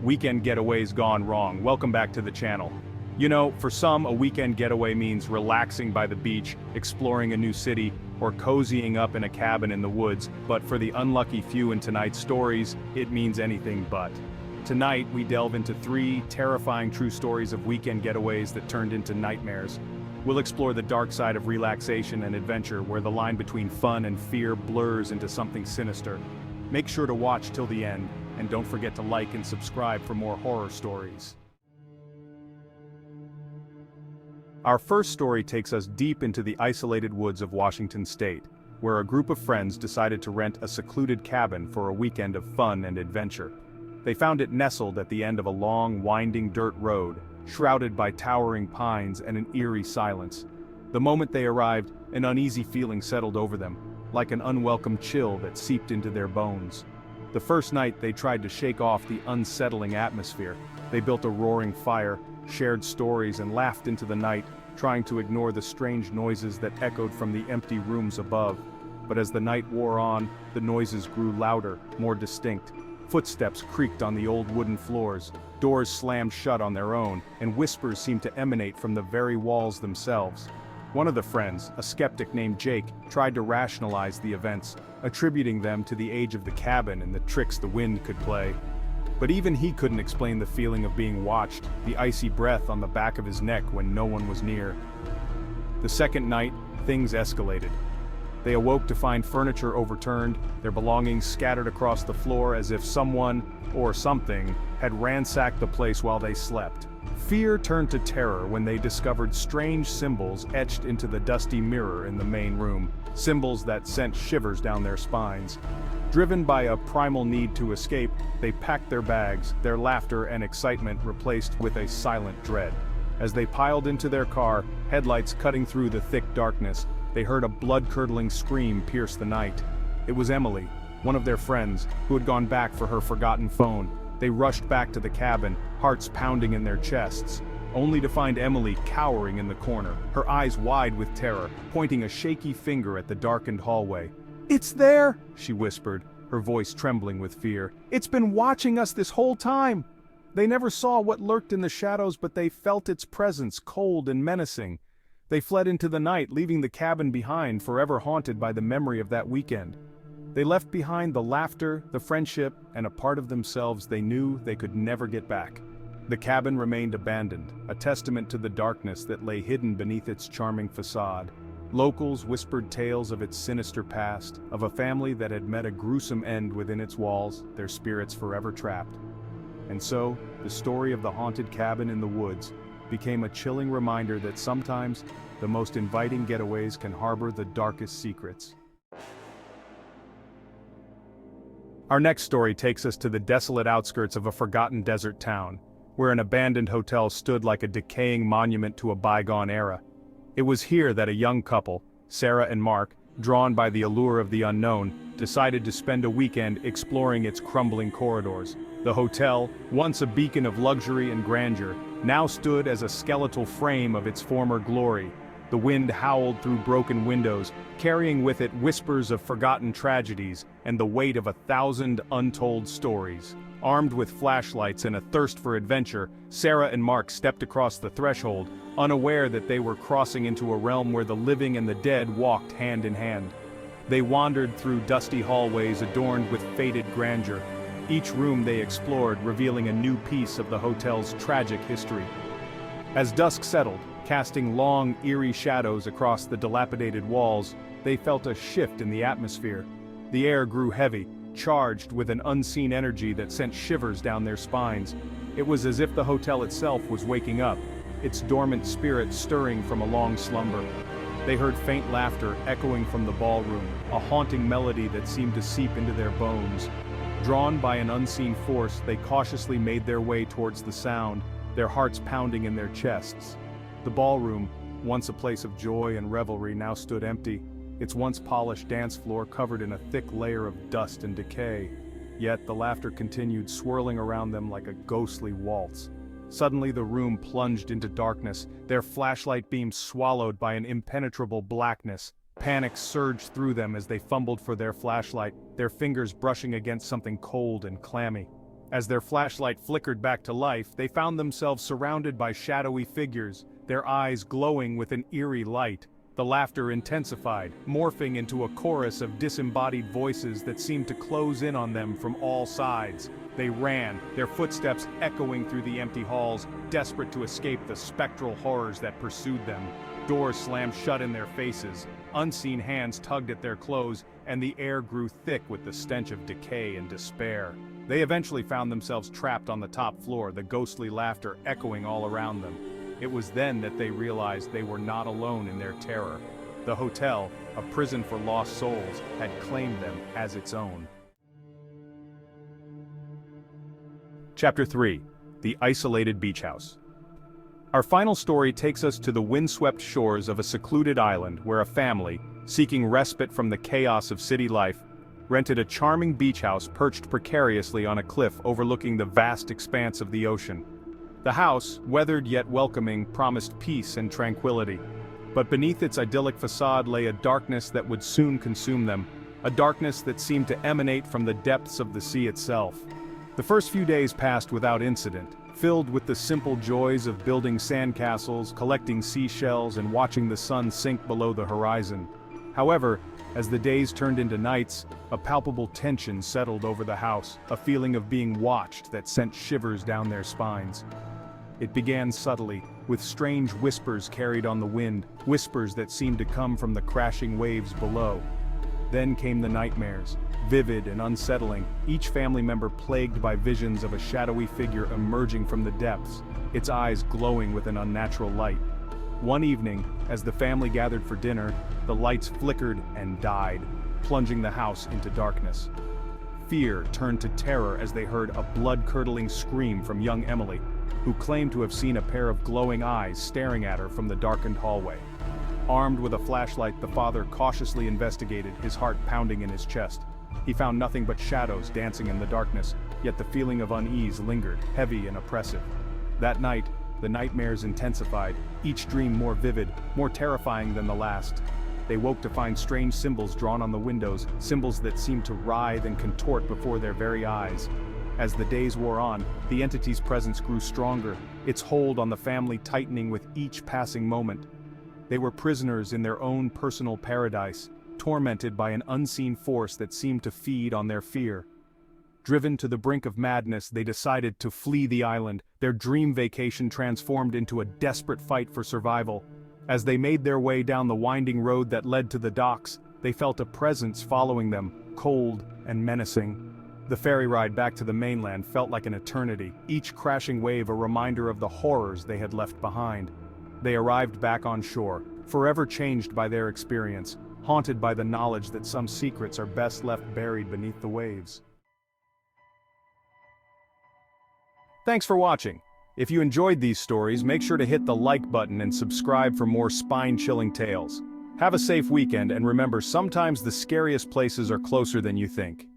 Weekend getaways gone wrong. Welcome back to the channel. You know, for some, a weekend getaway means relaxing by the beach, exploring a new city, or cozying up in a cabin in the woods, but for the unlucky few in tonight's stories, it means anything but. Tonight, we delve into 3 terrifying true stories of weekend getaways that turned into nightmares. We'll explore the dark side of relaxation and adventure, where the line between fun and fear blurs into something sinister. Make sure to watch till the end, and don't forget to like and subscribe for more horror stories. Our first story takes us deep into the isolated woods of Washington State, where a group of friends decided to rent a secluded cabin for a weekend of fun and adventure. They found it nestled at the end of a long, winding dirt road, shrouded by towering pines and an eerie silence. The moment they arrived, an uneasy feeling settled over them, like an unwelcome chill that seeped into their bones. The first night they tried to shake off the unsettling atmosphere. They built a roaring fire, shared stories and laughed into the night, trying to ignore the strange noises that echoed from the empty rooms above. But as the night wore on, the noises grew louder, more distinct. Footsteps creaked on the old wooden floors, doors slammed shut on their own, and whispers seemed to emanate from the very walls themselves. One of the friends, a skeptic named Jake, tried to rationalize the events, attributing them to the age of the cabin and the tricks the wind could play. But even he couldn't explain the feeling of being watched, the icy breath on the back of his neck when no one was near. The second night, things escalated. They awoke to find furniture overturned, their belongings scattered across the floor as if someone, or something, had ransacked the place while they slept. Fear turned to terror when they discovered strange symbols etched into the dusty mirror in the main room, symbols that sent shivers down their spines. Driven by a primal need to escape, they packed their bags, their laughter and excitement replaced with a silent dread. As they piled into their car, headlights cutting through the thick darkness, they heard a blood-curdling scream pierce the night. It was Emily, one of their friends, who had gone back for her forgotten phone. They rushed back to the cabin, hearts pounding in their chests, only to find Emily cowering in the corner, her eyes wide with terror, pointing a shaky finger at the darkened hallway. "It's there!" she whispered, her voice trembling with fear. "It's been watching us this whole time!" They never saw what lurked in the shadows, but they felt its presence, cold and menacing. They fled into the night, leaving the cabin behind, forever haunted by the memory of that weekend. They left behind the laughter, the friendship, and a part of themselves they knew they could never get back. The cabin remained abandoned, a testament to the darkness that lay hidden beneath its charming facade. Locals whispered tales of its sinister past, of a family that had met a gruesome end within its walls, their spirits forever trapped. And so, the story of the haunted cabin in the woods became a chilling reminder that sometimes, the most inviting getaways can harbor the darkest secrets. Our next story takes us to the desolate outskirts of a forgotten desert town, where an abandoned hotel stood like a decaying monument to a bygone era. It was here that a young couple, Sarah and Mark, drawn by the allure of the unknown, decided to spend a weekend exploring its crumbling corridors. The hotel, once a beacon of luxury and grandeur, now stood as a skeletal frame of its former glory. The wind howled through broken windows, carrying with it whispers of forgotten tragedies and the weight of 1,000 untold stories. Armed with flashlights and a thirst for adventure, Sarah and Mark stepped across the threshold, unaware that they were crossing into a realm where the living and the dead walked hand in hand. They wandered through dusty hallways adorned with faded grandeur, each room they explored revealing a new piece of the hotel's tragic history. As dusk settled, casting long, eerie shadows across the dilapidated walls, they felt a shift in the atmosphere. The air grew heavy, charged with an unseen energy that sent shivers down their spines. It was as if the hotel itself was waking up, its dormant spirit stirring from a long slumber. They heard faint laughter echoing from the ballroom, a haunting melody that seemed to seep into their bones. Drawn by an unseen force, they cautiously made their way towards the sound, their hearts pounding in their chests. The ballroom, once a place of joy and revelry, now stood empty, its once polished dance floor covered in a thick layer of dust and decay. Yet the laughter continued, swirling around them like a ghostly waltz. Suddenly the room plunged into darkness, their flashlight beams swallowed by an impenetrable blackness. Panic surged through them as they fumbled for their flashlight, their fingers brushing against something cold and clammy. As their flashlight flickered back to life, they found themselves surrounded by shadowy figures, their eyes glowing with an eerie light. The laughter intensified, morphing into a chorus of disembodied voices that seemed to close in on them from all sides. They ran, their footsteps echoing through the empty halls, desperate to escape the spectral horrors that pursued them. Doors slammed shut in their faces, unseen hands tugged at their clothes, and the air grew thick with the stench of decay and despair. They eventually found themselves trapped on the top floor, the ghostly laughter echoing all around them. It was then that they realized they were not alone in their terror. The hotel, a prison for lost souls, had claimed them as its own. Chapter 3. The Isolated Beach House. Our final story takes us to the windswept shores of a secluded island where a family, seeking respite from the chaos of city life, rented a charming beach house perched precariously on a cliff overlooking the vast expanse of the ocean. The house, weathered yet welcoming, promised peace and tranquility. But beneath its idyllic facade lay a darkness that would soon consume them, a darkness that seemed to emanate from the depths of the sea itself. The first few days passed without incident, filled with the simple joys of building sandcastles, collecting seashells, and watching the sun sink below the horizon. However, as the days turned into nights, a palpable tension settled over the house, a feeling of being watched that sent shivers down their spines. It began subtly, with strange whispers carried on the wind, whispers that seemed to come from the crashing waves below. Then came the nightmares, vivid and unsettling, each family member plagued by visions of a shadowy figure emerging from the depths, its eyes glowing with an unnatural light. One evening, as the family gathered for dinner, the lights flickered and died, plunging the house into darkness. Fear turned to terror as they heard a blood-curdling scream from young Emily, who claimed to have seen a pair of glowing eyes staring at her from the darkened hallway. Armed with a flashlight, the father cautiously investigated, his heart pounding in his chest. He found nothing but shadows dancing in the darkness, yet the feeling of unease lingered, heavy and oppressive. That night, the nightmares intensified, each dream more vivid, more terrifying than the last. They woke to find strange symbols drawn on the windows, symbols that seemed to writhe and contort before their very eyes. As the days wore on, the entity's presence grew stronger, its hold on the family tightening with each passing moment. They were prisoners in their own personal paradise, tormented by an unseen force that seemed to feed on their fear. Driven to the brink of madness, they decided to flee the island, their dream vacation transformed into a desperate fight for survival. As they made their way down the winding road that led to the docks, they felt a presence following them, cold and menacing. The ferry ride back to the mainland felt like an eternity, each crashing wave a reminder of the horrors they had left behind. They arrived back on shore, forever changed by their experience, haunted by the knowledge that some secrets are best left buried beneath the waves. Thanks for watching. If you enjoyed these stories, make sure to hit the like button and subscribe for more spine-chilling tales. Have a safe weekend, and remember, sometimes the scariest places are closer than you think.